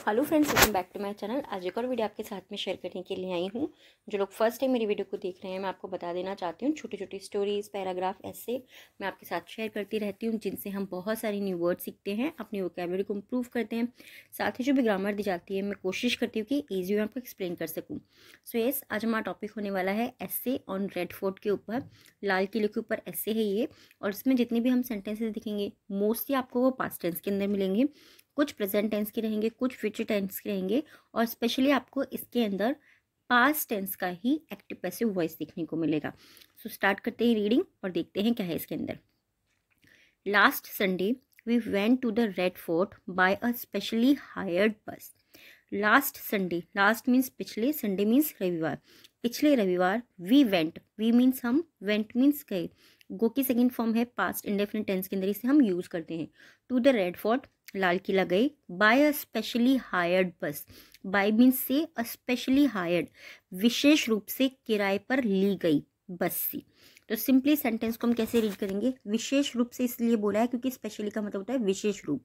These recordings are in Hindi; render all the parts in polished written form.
Hello friends, welcome back to my channel. आज एक और वीडियो आपके साथ में शेयर करने के लिए आई हूँ। जो लोग फर्स्ट टाइम मेरी वीडियो को देख रहे हैं, मैं आपको बता देना चाहती हूँ, छोटी छोटी स्टोरीज, पैराग्राफ ऐसे मैं आपके साथ शेयर करती रहती हूँ, जिनसे हम बहुत सारी न्यू वर्ड सीखते हैं, अपनी वोकैबुलरी को इम्प्रूव करते हैं। साथ ही जो भी ग्रामर दी जाती है, मैं कोशिश करती हूँ कि ईजी में आपको एक्सप्लेन कर सकूँ। सो यस, आज हमारा टॉपिक होने वाला है एस्से ऑन रेड फोर्ट के ऊपर। लाल किले के ऊपर एस्से है ये, और इसमें जितने भी हम सेंटेंसेस दिखेंगे मोस्टली आपको वो पास्ट टेंस के अंदर मिलेंगे, कुछ प्रेजेंट टेंस के रहेंगे, कुछ फ्यूचर टेंस के रहेंगे, और स्पेशली आपको इसके अंदर पास्ट टेंस का ही एक्टिव पैसिव वॉइस देखने को मिलेगा। सो स्टार्ट करते हैं रीडिंग और देखते हैं क्या है इसके अंदर। Last Sunday we went to the Red Fort by a specially hired bus. Last Sunday, last means पिछले, संडे मीन्स रविवार। पिछले रविवार वी वेंट, वी मीन्स हम, वेंट मीन्स गए। गो की सेकेंड फॉर्म है पास्ट इंडेफिनिट टेंस के अंदर, इसे हम यूज करते हैं। टू द रेड फोर्ट, लाल किला गए। By a specially hired bus, by means से, अ स्पेशली हायर्ड विशेष रूप से किराए पर ली गई बस से। तो सिंपली सेंटेंस को हम कैसे रीड करेंगे? विशेष रूप से इसलिए बोला है क्योंकि स्पेशली का मतलब होता है विशेष रूप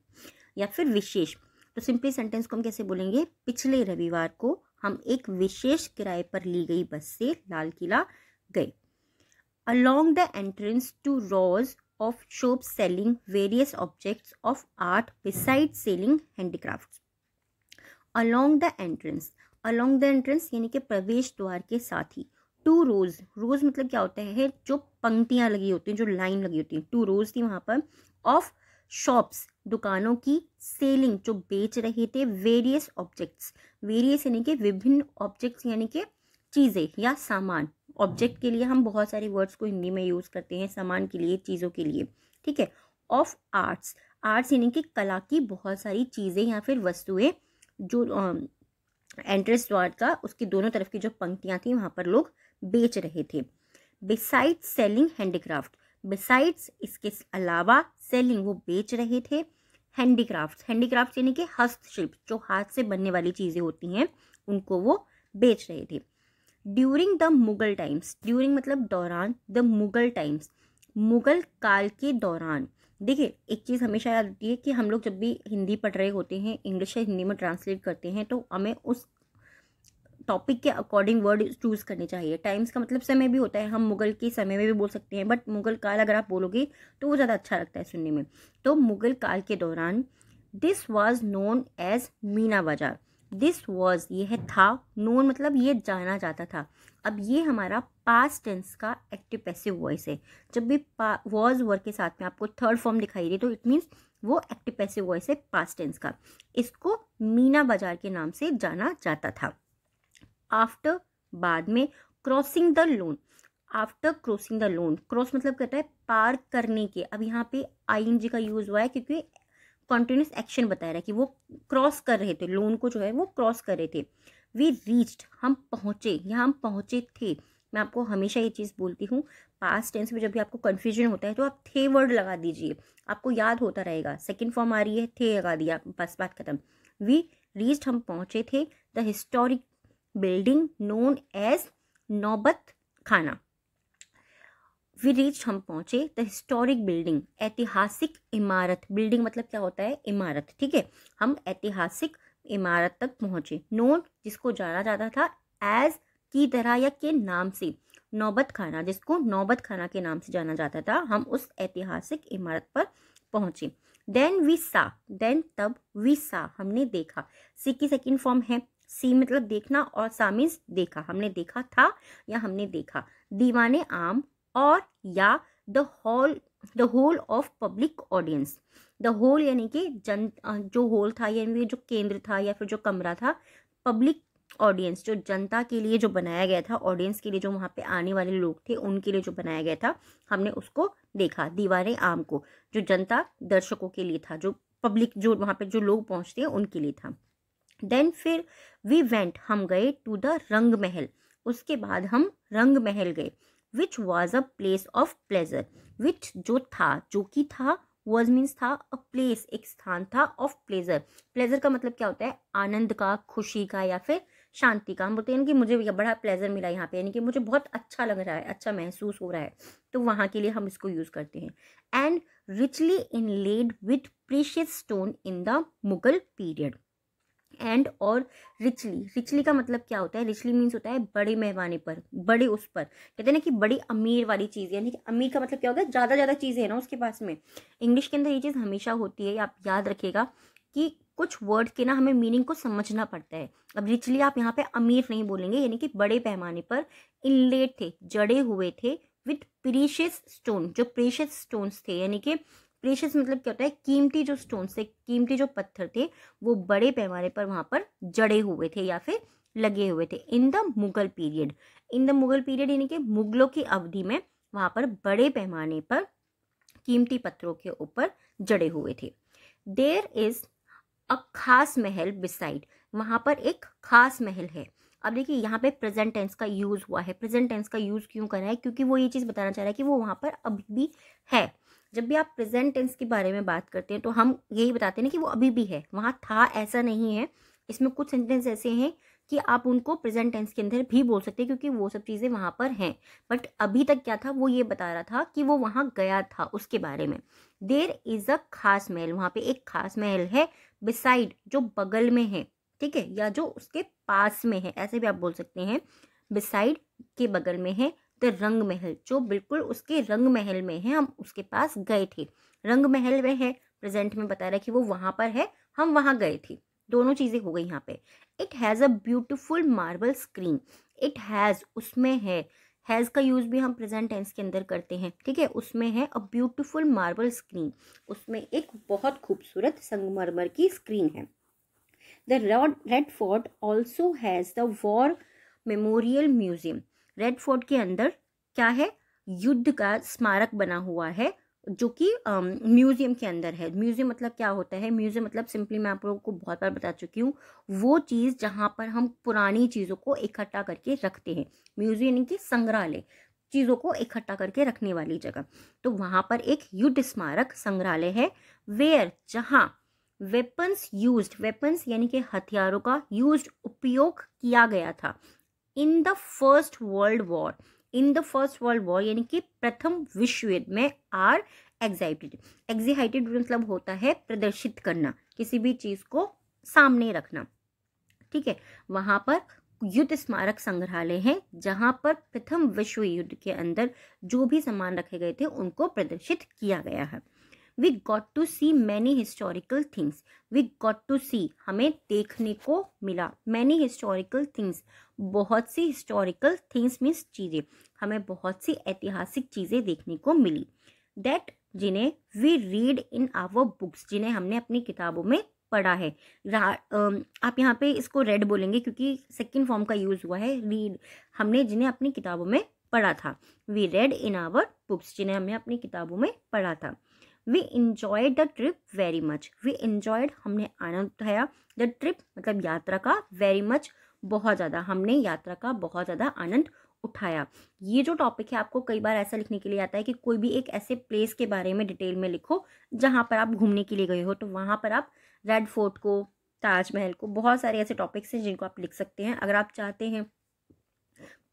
या फिर विशेष। तो सिंपली सेंटेंस को हम कैसे बोलेंगे? पिछले रविवार को हम एक विशेष किराए पर ली गई बस से लाल किला गए। Along the entrance to rows of shops selling various objects of art besides selling handicrafts. Along the entrance, along the entrance यानी कि प्रवेश द्वार के साथ ही। टू रोज, रोज मतलब क्या होता है? जो पंक्तियां लगी होती हैं, जो लाइन लगी होती है। टू रोज थी वहां पर। ऑफ शॉप्स, दुकानों की। सेलिंग, जो बेच रहे थे। वेरियस ऑब्जेक्ट्स, वेरियस यानी कि विभिन्न, ऑब्जेक्ट्स यानी कि चीजें या सामान। ऑब्जेक्ट के लिए हम बहुत सारे वर्ड्स को हिंदी में यूज करते हैं, सामान के लिए, चीजों के लिए, ठीक है। ऑफ आर्ट्स, आर्ट्स यानी कि कला की बहुत सारी चीजें या फिर वस्तुएं। जो एंट्रेंस द्वार का, उसकी दोनों तरफ की जो पंक्तियां थी वहां पर लोग बेच रहे थे। बिसाइड्स सेलिंग हैंडीक्राफ्ट, बिसाइड्स इसके अलावा, सेलिंग वो बेच रहे थे। हैंडीक्राफ्ट, हैंडीक्राफ्ट यानी कि हस्तशिल्प, जो हाथ से बनने वाली चीजें होती हैं उनको वो बेच रहे थे। During the Mughal times, during मतलब दौरान, द मुगल टाइम्स मुगल काल के दौरान। देखिए, एक चीज़ हमेशा याद रखिए कि हम लोग जब भी हिंदी पढ़ रहे होते हैं, इंग्लिश से हिंदी में ट्रांसलेट करते हैं, तो हमें उस टॉपिक के अकॉर्डिंग वर्ड चूज करने चाहिए। टाइम्स का मतलब समय भी होता है, हम मुगल के समय में भी बोल सकते हैं, बट मुगल काल अगर आप बोलोगे तो वो ज़्यादा अच्छा लगता है सुनने में। तो मुगल काल के दौरान, this was known as Meena Bazaar. This was यह था, नोन मतलब ये जाना जाता था। अब ये हमारा पास्ट टेंस का एक्टिव पैसिव वॉइस है। जब भी वॉज वर्ड के साथ में आपको थर्ड फॉर्म दिखाई दे तो इट मीन्स वो एक्टिव पैसिव वॉइस है पास्ट टेंस का। इसको मीना बाजार के नाम से जाना जाता था। आफ्टर, बाद में। Crossing the loan, after crossing the loan, cross मतलब कहता है पार करने के। अब यहाँ पे आईएनजी का यूज हुआ है क्योंकि कॉन्टिन्यूस एक्शन बताया रहा है कि वो क्रॉस कर रहे थे, लोन को जो है वो क्रॉस कर रहे थे। वी रीच्ड, हम पहुंचे, यहाँ हम पहुंचे थे। मैं आपको हमेशा ये चीज़ बोलती हूँ, पास्ट टेंस में जब भी आपको कन्फ्यूजन होता है तो आप थे वर्ड लगा दीजिए, आपको याद होता रहेगा। सेकेंड फॉर्म आ रही है, थे लगा दिया, बस बात खत्म। वी रीच्ड, हम पहुंचे थे। The historic building known as Naubat Khana. We reach, हम पहुंचे। द हिस्टोरिक बिल्डिंग, ऐतिहासिक इमारत। बिल्डिंग मतलब क्या होता है? इमारत, ठीक है। हम ऐतिहासिक इमारत तक पहुंचे। नोन, जिसको जाना जाता था। एज, की तरह या के नाम से। नौबत खाना, जिसको नौबत खाना के नाम से जाना जाता था। हम उस ऐतिहासिक इमारत पर पहुंचे। देन वी सा, देन तब, वी सा हमने देखा। सी की सेकेंड फॉर्म है। सी मतलब देखना और सा मीन्स देखा। हमने देखा था या हमने देखा। दीवाने आम और या the hall of public audience. The hall यानी कि जन, जो होल था यानी जो केंद्र था या फिर जो कमरा था। पब्लिक ऑडियंस, जो जनता के लिए जो बनाया गया था, ऑडियंस के लिए, जो वहाँ पे आने वाले लोग थे उनके लिए जो बनाया गया था, हमने उसको देखा। दीवाने आम को, जो जनता दर्शकों के लिए था, जो पब्लिक, जो वहाँ पे जो लोग पहुँचते हैं उनके लिए था। देन फिर वी वेंट, हम गए। टू द रंग महल, उसके बाद हम रंग महल गए। Which was a place of pleasure, which जो था, जो कि था, वॉज मीन्स था, अ प्लेस एक स्थान था, ऑफ प्लेजर। प्लेजर का मतलब क्या होता है? आनंद का, खुशी का या फिर शांति का। हम बोलते हैं कि मुझे बड़ा प्लेजर मिला यहाँ पे, यानी कि मुझे बहुत अच्छा लग रहा है, अच्छा महसूस हो रहा है, तो वहाँ के लिए हम इसको यूज करते हैं। And richly inlaid with precious stone in the Mughal period. And और रिचली, रिचली का मतलब क्या होता है, रिचली मीन्स होता है बड़े पैमाने पर, बड़े उस पर, कहते हैं ना कि बड़ी अमीर वाली चीज़, यानी कि अमीर का मतलब क्या होता है, ज़्यादा ज़्यादा चीज़ें हैं ना उसके पास में। इंग्लिश के अंदर ये चीज़ हमेशा होती है, आप याद रखिएगा कि कुछ वर्ड के ना हमें मीनिंग को समझना पड़ता है। अब रिचली आप यहाँ पे अमीर नहीं बोलेंगे, यानी कि बड़े पैमाने पर इनलेट थे, जड़े हुए थे विथ प्रीशियस स्टोन, जो प्रीशियस स्टोन्स थे, यानी कि प्रेशियस मतलब क्या होता है, कीमती जो स्टोन्स थे, कीमती जो पत्थर थे, वो बड़े पैमाने पर वहां पर जड़े हुए थे या फिर लगे हुए थे। In the Mughal period, in the Mughal period यानी कि मुगलों की अवधि में वहां पर बड़े पैमाने पर कीमती पत्थरों के ऊपर जड़े हुए थे। देयर इज अ खास महल बिसाइड, वहां पर एक खास महल है। अब देखिए यहाँ पे प्रेजेंट टेंस का यूज हुआ है। प्रेजेंट टेंस का यूज क्यों करा है, क्योंकि वो ये चीज बताना चाह रहा है कि वो वहां पर अभी भी है। जब भी आप प्रेजेंट टेंस के बारे में बात करते हैं तो हम यही बताते हैं ना कि वो अभी भी है, वहां था ऐसा नहीं है। इसमें कुछ सेंटेंस ऐसे हैं कि आप उनको प्रेजेंट टेंस के अंदर भी बोल सकते हैं, क्योंकि वो सब चीजें वहां पर हैं। बट अभी तक क्या था, वो ये बता रहा था कि वो वहां गया था, उसके बारे में। देयर इज अ खास महल, वहां पे एक खास महल है। बिसाइड जो बगल में है, ठीक है, या जो उसके पास में है, ऐसे भी आप बोल सकते हैं। बिसाइड के बगल में है। द रंग महल, जो बिल्कुल उसके रंग महल में है, हम उसके पास गए थे। रंग महल में है, प्रेजेंट में बता रहा है कि वो वहां पर है, हम वहां गए थे। दोनों चीजें हो गई यहाँ पे। It has a beautiful marble screen, it has उसमें है, हैज का यूज भी हम प्रेजेंट टेंस के अंदर करते हैं, ठीक है। उसमें है अ ब्यूटिफुल मार्बल स्क्रीन, उसमें एक बहुत खूबसूरत संगमरमर की स्क्रीन है। The Red fort also has the war memorial museum, red fort के अंदर क्या है, युद्ध का स्मारक बना हुआ है, जो कि म्यूजियम के अंदर है। म्यूजियम मतलब क्या होता है, म्यूजियम मतलब सिंपली मैं आप लोगों को बहुत बार बता चुकी हूँ, वो चीज जहां पर हम पुरानी चीजों को इकट्ठा करके रखते हैं। म्यूजियम यानी कि संग्रहालय, चीजों को इकट्ठा करके रखने वाली जगह। तो वहां पर एक युद्ध स्मारक संग्रहालय है। वेयर जहां वेपन्स यूज्ड, वेपन्स यानी कि हथियारों का यूज्ड उपयोग किया गया था। In the first world war, in the first world war यानी कि प्रथम विश्व युद्ध में आर एग्जाइटेड, एग्जिहाइटेड मतलब होता है प्रदर्शित करना, किसी भी चीज को सामने रखना, ठीक है। वहां पर युद्ध स्मारक संग्रहालय है, जहां पर प्रथम विश्व युद्ध के अंदर जो भी सामान रखे गए थे उनको प्रदर्शित किया गया है। We got to see many historical things, we got to see हमें देखने को मिला, मैनी हिस्टोरिकल थिंग्स बहुत सी हिस्टोरिकल थिंग्स मीन्स चीजें, हमें बहुत सी ऐतिहासिक चीजें देखने को मिली। दैट जिन्हें we read in our books, जिन्हें हमने अपनी किताबों में पढ़ा है। आप यहाँ पे इसको रेड बोलेंगे क्योंकि सेकंड फॉर्म का यूज हुआ है, रीड, हमने जिन्हें अपनी किताबों में पढ़ा था। We read in our books, जिन्हें हमने अपनी किताबों में पढ़ा था। We enjoyed the trip very much, we enjoyed हमने आनंद उठाया, द ट्रिप मतलब यात्रा का, वेरी मच बहुत ज़्यादा, हमने यात्रा का बहुत ज़्यादा आनंद उठाया। ये जो टॉपिक है आपको कई बार ऐसा लिखने के लिए आता है कि कोई भी एक ऐसे प्लेस के बारे में डिटेल में लिखो जहां पर आप घूमने के लिए गए हो, तो वहां पर आप रेड फोर्ट को, ताजमहल को, बहुत सारे ऐसे टॉपिक्स हैं जिनको आप लिख सकते हैं। अगर आप चाहते हैं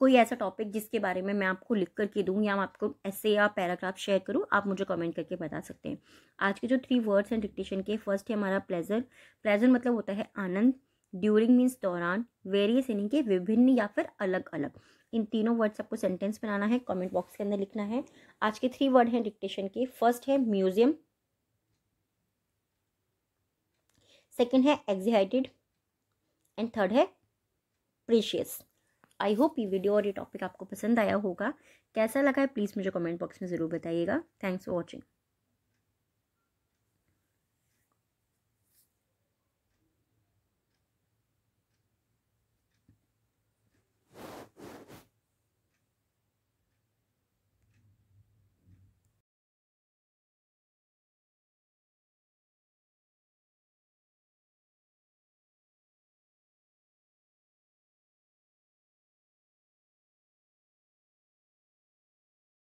कोई ऐसा टॉपिक जिसके बारे में मैं आपको लिख करके दूं या मैं आपको ऐसे या पैराग्राफ शेयर करूं, आप मुझे कमेंट करके बता सकते हैं। आज के जो 3 वर्ड्स हैं डिक्टेशन के, फर्स्ट है हमारा प्लेजर, प्लेजर मतलब होता है आनंद, ड्यूरिंग मीन्स दौरान, वेरियस यानी कि विभिन्न या फिर अलग अलग। इन तीनों वर्ड्स आपको सेंटेंस बनाना है, कमेंट बॉक्स के अंदर लिखना है। आज के 3 वर्ड हैं डिक्टेशन के, फर्स्ट है म्यूजियम, सेकेंड है एक्साइटेड एंड थर्ड है प्रीशियस। आई होप ये वीडियो और ये टॉपिक आपको पसंद आया होगा। कैसा लगा है प्लीज़ मुझे कमेंट बॉक्स में ज़रूर बताइएगा। Thanks for watching.